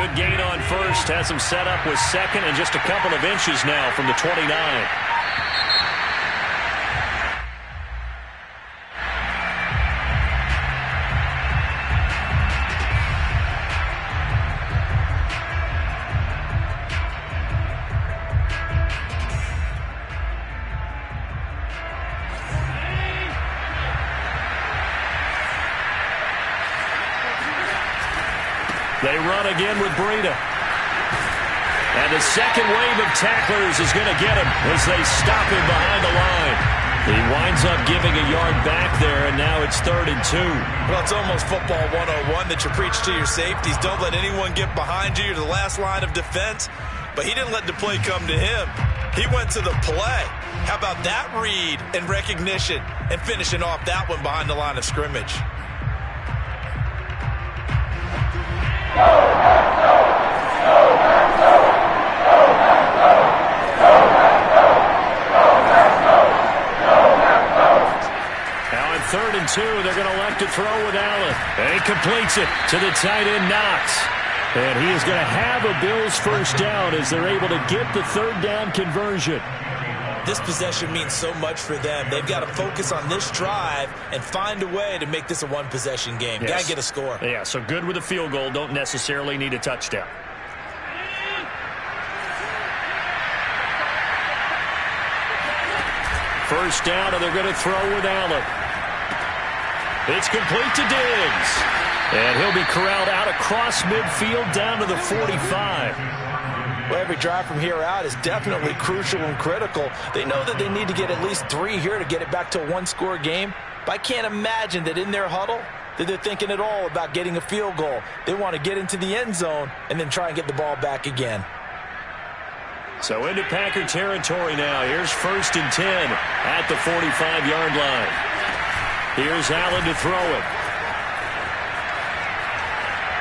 Good gain on first. Has him set up with second and just a couple of inches now from the 29. They run again with Breida. And the second wave of tacklers is going to get him as they stop him behind the line. He winds up giving a yard back there, and now it's 3rd and 2. Well, it's almost football 101 that you preach to your safeties. Don't let anyone get behind you. You're the last line of defense. But he didn't let the play come to him. He went to the play. How about that read and recognition and finishing off that one behind the line of scrimmage? Now on 3rd and 2, they're going to elect to throw with Allen. And he completes it to the tight end, Knox. And he is going to have a Bills first down as they're able to get the 3rd down conversion. This possession means so much for them. They've got to focus on this drive and find a way to make this a one-possession game. Yes. Got to get a score. Yeah, so good with a field goal. Don't necessarily need a touchdown. First down, and they're going to throw with Allen. It's complete to Diggs. And he'll be corralled out across midfield down to the 45. Well, every drive from here out is definitely crucial and critical. They know that they need to get at least 3 here to get it back to a one-score game. But I can't imagine that in their huddle that they're thinking at all about getting a field goal. They want to get into the end zone and then try and get the ball back again. So into Packer territory now. Here's 1st and 10 at the 45-yard line. Here's Allen to throw it.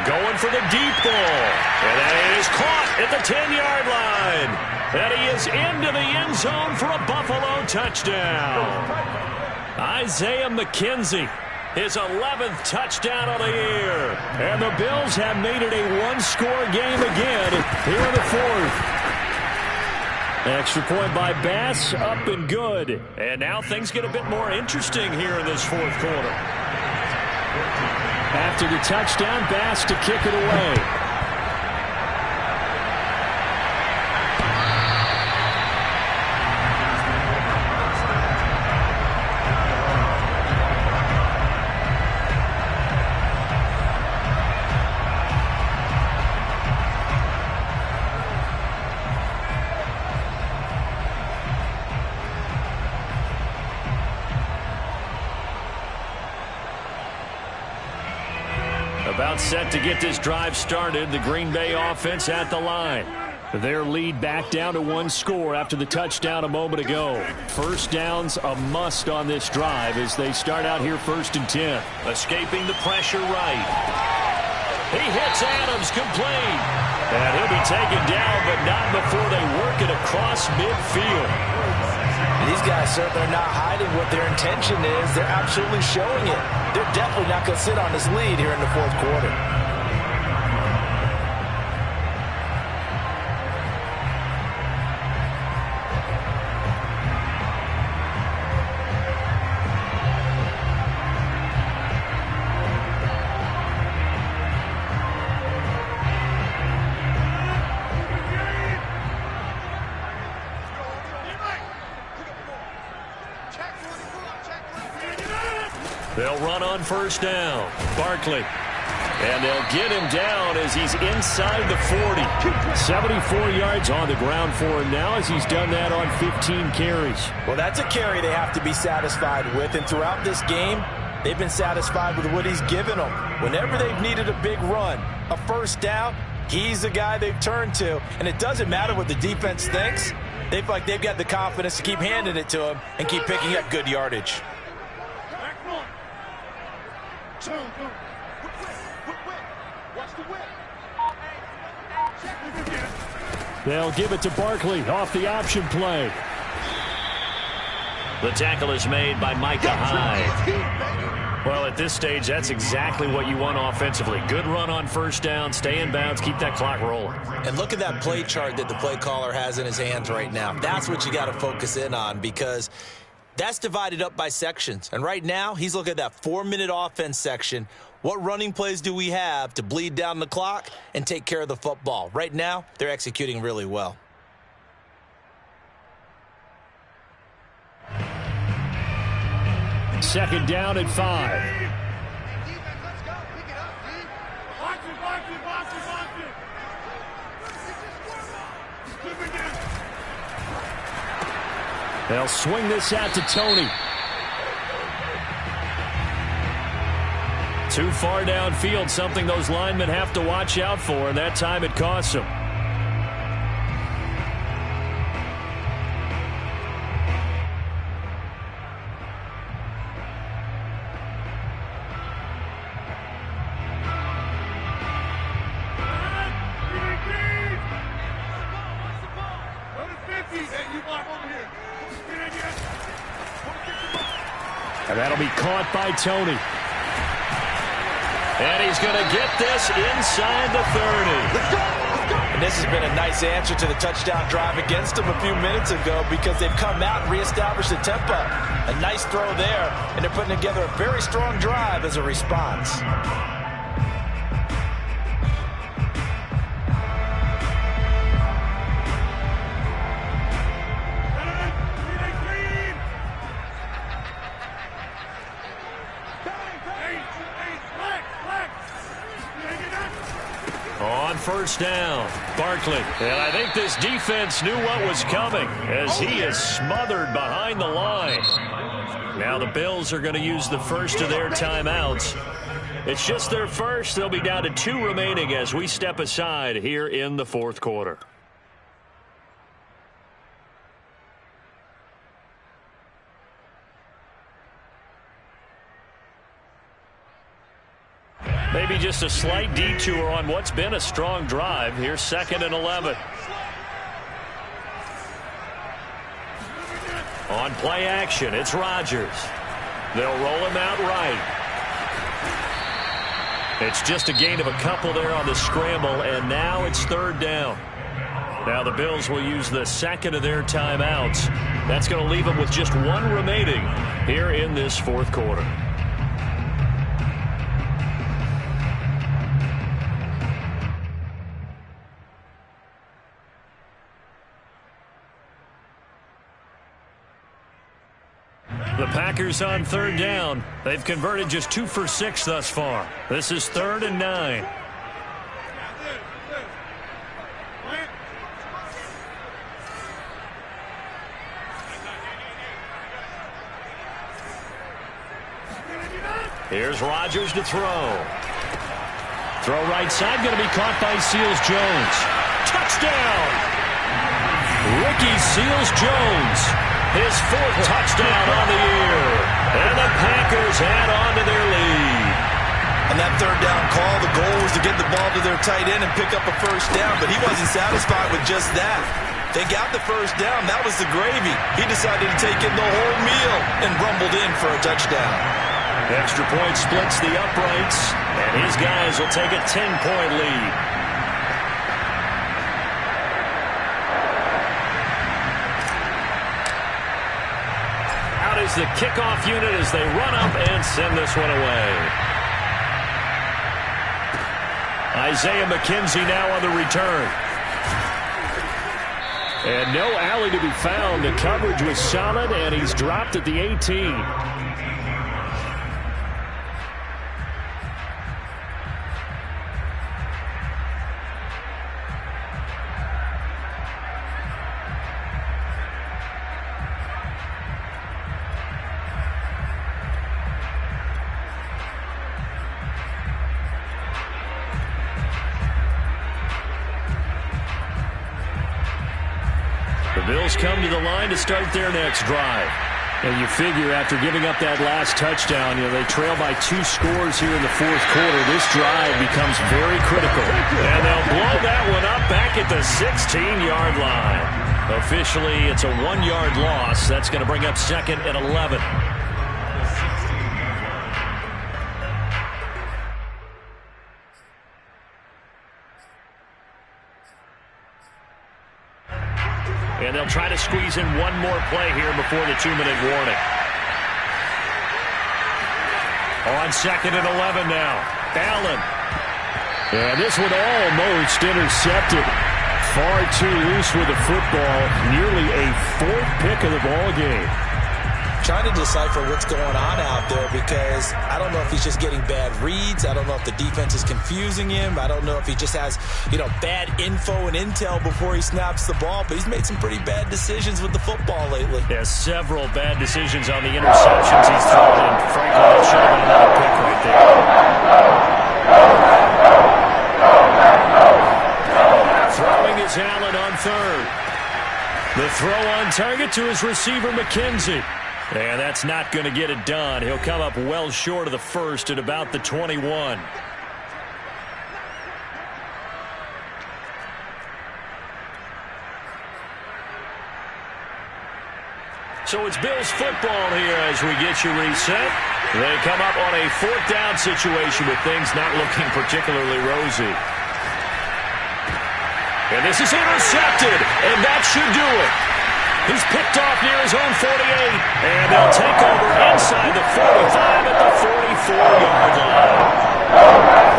Going for the deep ball. And that is caught at the 10-yard line. And he is into the end zone for a Buffalo touchdown. Isaiah McKenzie, his 11th touchdown of the year. And the Bills have made it a one-score game again here in the 4th. Extra point by Bass, up and good. And now things get a bit more interesting here in this 4th quarter. After the touchdown, Bass to kick it away. About set to get this drive started. The Green Bay offense at the line. Their lead back down to 1 score after the touchdown a moment ago. First down's a must on this drive as they start out here 1st and 10. Escaping the pressure right. He hits Adams complete. And he'll be taken down, but not before they work it across midfield. These guys certainly are not hiding what their intention is. They're absolutely showing it. They're definitely not going to sit on this lead here in the 4th quarter. They'll run on first down. Barkley. And they'll get him down as he's inside the 40. 74 yards on the ground for him now as he's done that on 15 carries. Well, that's a carry they have to be satisfied with. And throughout this game, they've been satisfied with what he's given them. Whenever they've needed a big run, a first down, he's the guy they've turned to. And it doesn't matter what the defense thinks. They feel like they've got the confidence to keep handing it to him and keep picking up good yardage. They'll give it to Barkley off the option play. The tackle is made by Micah Hyde. Well, at this stage, that's exactly what you want offensively. Good run on first down, stay in bounds, keep that clock rolling. And look at that play chart that the play caller has in his hands right now. That's what you got to focus in on, because that's divided up by sections. And right now, he's looking at that 4-minute offense section. What running plays do we have to bleed down the clock and take care of the football? Right now, they're executing really well. Second down at 5. They'll swing this out to Tony. Too far downfield, something those linemen have to watch out for, and that time it costs them. And that'll be caught by Tony. And he's going to get this inside the 30. And this has been a nice answer to the touchdown drive against them a few minutes ago, because they've come out and reestablished the tempo. A nice throw there, and they're putting together a very strong drive as a response. On first down, Barkley. And I think this defense knew what was coming, as he is smothered behind the line. Now the Bills are going to use the first of their timeouts. It's just their first. They'll be down to 2 remaining as we step aside here in the fourth quarter. Maybe just a slight detour on what's been a strong drive. Here's 2nd and 11. On play action, it's Rodgers. They'll roll him out right. It's just a gain of a couple there on the scramble, and now it's 3rd down. Now the Bills will use the second of their timeouts. That's going to leave them with just 1 remaining here in this fourth quarter. The Packers on 3rd down. They've converted just 2 for 6 thus far. This is 3rd and 9. Here's Rodgers to throw. Throw right side, going to be caught by Seals-Jones. Touchdown! Ricky Seals-Jones. His 4th touchdown on the year. And the Packers add on to their lead. On that 3rd down call, the goal was to get the ball to their tight end and pick up a first down, but he wasn't satisfied with just that. They got the first down. That was the gravy. He decided to take in the whole meal and rumbled in for a touchdown. Extra point splits the uprights, and his guys will take a 10-point lead. Is the kickoff unit as they run up and send this one away. Isaiah McKenzie now on the return. And no alley to be found. The coverage was solid, and he's dropped at the 18. Bills come to the line to start their next drive. And you figure after giving up that last touchdown, they trail by 2 scores here in the fourth quarter. This drive becomes very critical. And they'll blow that one up back at the 16-yard line. Officially, it's a 1-yard loss. That's going to bring up 2nd and 11. And they'll try to squeeze in one more play here before the 2-minute warning. On 2nd and 11 now. Allen. And this one almost intercepted. Far too loose with the football. Nearly a 4th pick of the ball game. Trying to decipher what's going on out there because I don't know if he's just getting bad reads. I don't know if the defense is confusing him. I don't know if he just has, bad info and intel before he snaps the ball. But he's made some pretty bad decisions with the football lately. There's several bad decisions on the interceptions he's thrown, and frankly, that should have been another pick right there. Throwing is Allen on 3rd. The throw on target to his receiver, McKenzie. And that's not going to get it done. He'll come up well short of the 1st at about the 21. So it's Bills football here as we get you reset. They come up on a 4th down situation with things not looking particularly rosy. And this is intercepted, and that should do it. He's picked off near his own 48, and they'll take over inside the 45 at the 44-yard line.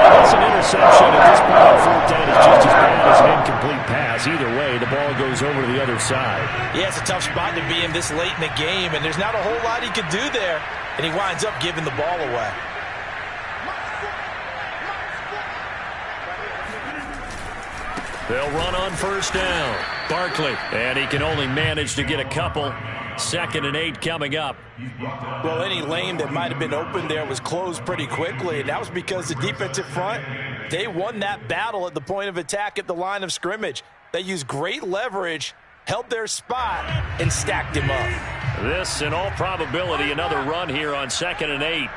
That's an interception at this point on 4th down is just as bad as an incomplete pass. Either way, the ball goes over to the other side. Yeah, it's a tough spot to be in this late in the game, and there's not a whole lot he could do there, and he winds up giving the ball away. They'll run on 1st down. Barkley, and he can only manage to get a couple. 2nd and 8 coming up. Well, any lane that might have been open there was closed pretty quickly, and that was because the defensive front, they won that battle at the point of attack at the line of scrimmage. They used great leverage, held their spot, and stacked him up. This, in all probability, another run here on 2nd and 8.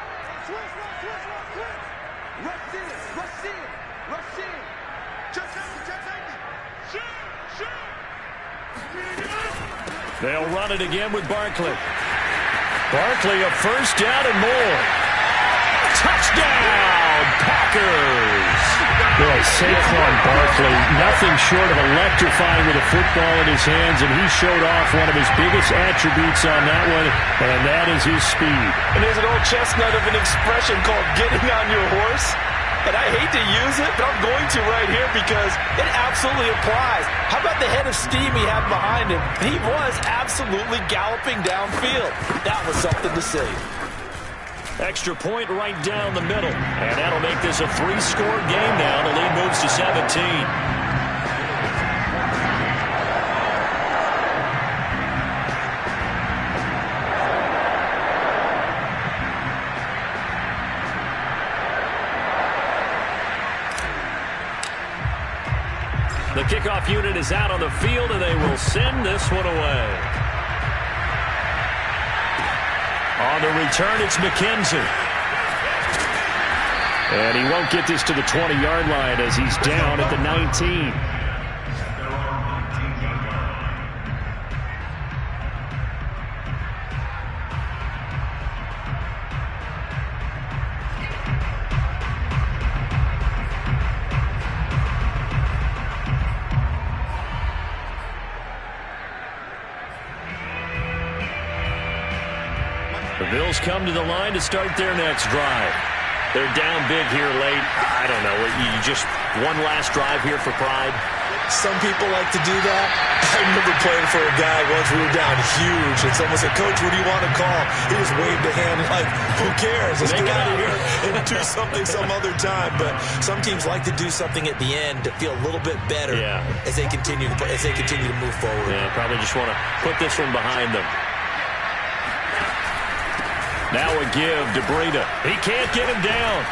They'll run it again with Barkley. Barkley, a 1st down and more. Touchdown, Packers! Boy, Saquon Barkley, nothing short of electrifying with a football in his hands, and he showed off one of his biggest attributes on that one, and that is his speed. And there's an old chestnut of an expression called getting on your horse. And I hate to use it, but I'm going to right here because it absolutely applies. How about the head of steam he had behind him? He was absolutely galloping downfield. That was something to see. Extra point right down the middle. And that'll make this a 3-score game now. The lead moves to 17. The kickoff unit is out on the field, and they will send this one away. On the return, it's McKenzie. And he won't get this to the 20-yard line as he's down at the 19. The Bills come to the line to start their next drive. They're down big here late. I don't know. You just one last drive here for pride? Some people like to do that. I remember playing for a guy once. We were down huge, and someone said, "Coach, what do you want to call?" He just waved a hand like, "Who cares? Let's get out of here and do something some other time." But some teams like to do something at the end to feel a little bit better as they continue to move forward. Yeah, probably just want to put this one behind them. Now a give to Breida. He can't get him down.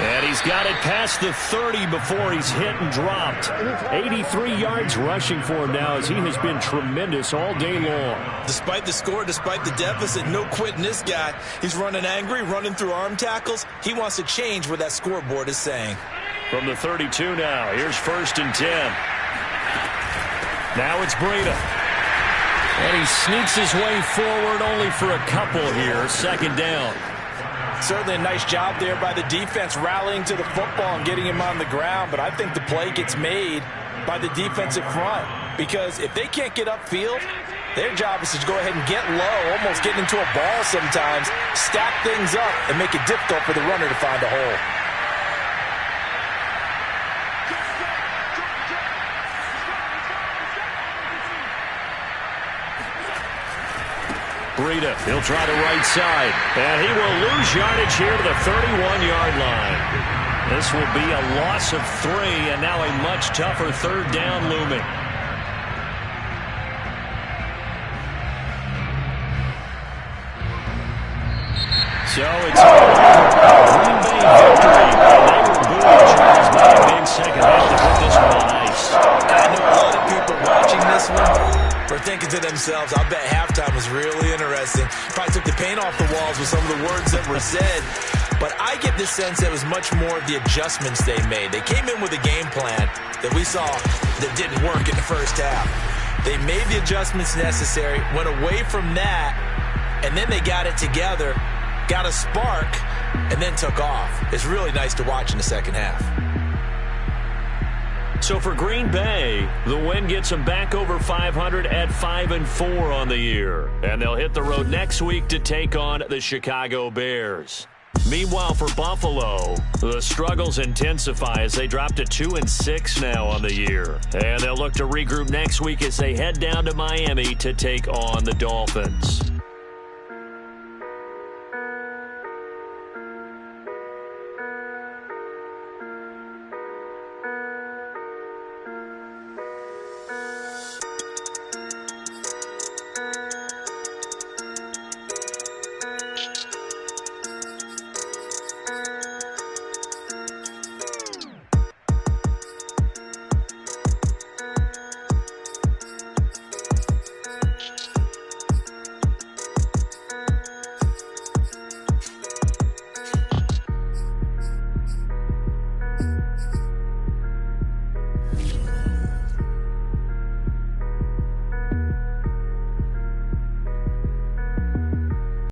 And he's got it past the 30 before he's hit and dropped. 83 yards rushing for him now as he has been tremendous all day long. Despite the score, despite the deficit, no quitting this guy. He's running angry, running through arm tackles. He wants to change what that scoreboard is saying. From the 32 now, here's 1st and 10. Now it's Breida. And he sneaks his way forward only for a couple here. 2nd down. Certainly a nice job there by the defense rallying to the football and getting him on the ground, but I think the play gets made by the defensive front, because if they can't get upfield, their job is to go ahead and get low, almost get into a ball sometimes, stack things up, and make it difficult for the runner to find a hole. Breida, he'll try the right side, and he will lose yardage here to the 31-yard line. This will be a loss of 3, and now a much tougher third down looming. So it's a Green Bay victory, and they were booed. Charles made a big second half to put this one on ice. I know a lot of people watching this one are thinking to themselves, I bet halftime was really interesting. Probably took the paint off the walls with some of the words that were said. But I get the sense that it was much more of the adjustments they made. They came in with a game plan that we saw that didn't work in the first half. They made the adjustments necessary, went away from that, and then they got it together, got a spark, and then took off. It's really nice to watch in the second half. So for Green Bay, the win gets them back over 500 at 5-4 on the year. And they'll hit the road next week to take on the Chicago Bears. Meanwhile, for Buffalo, the struggles intensify as they drop to 2-6 now on the year. And they'll look to regroup next week as they head down to Miami to take on the Dolphins.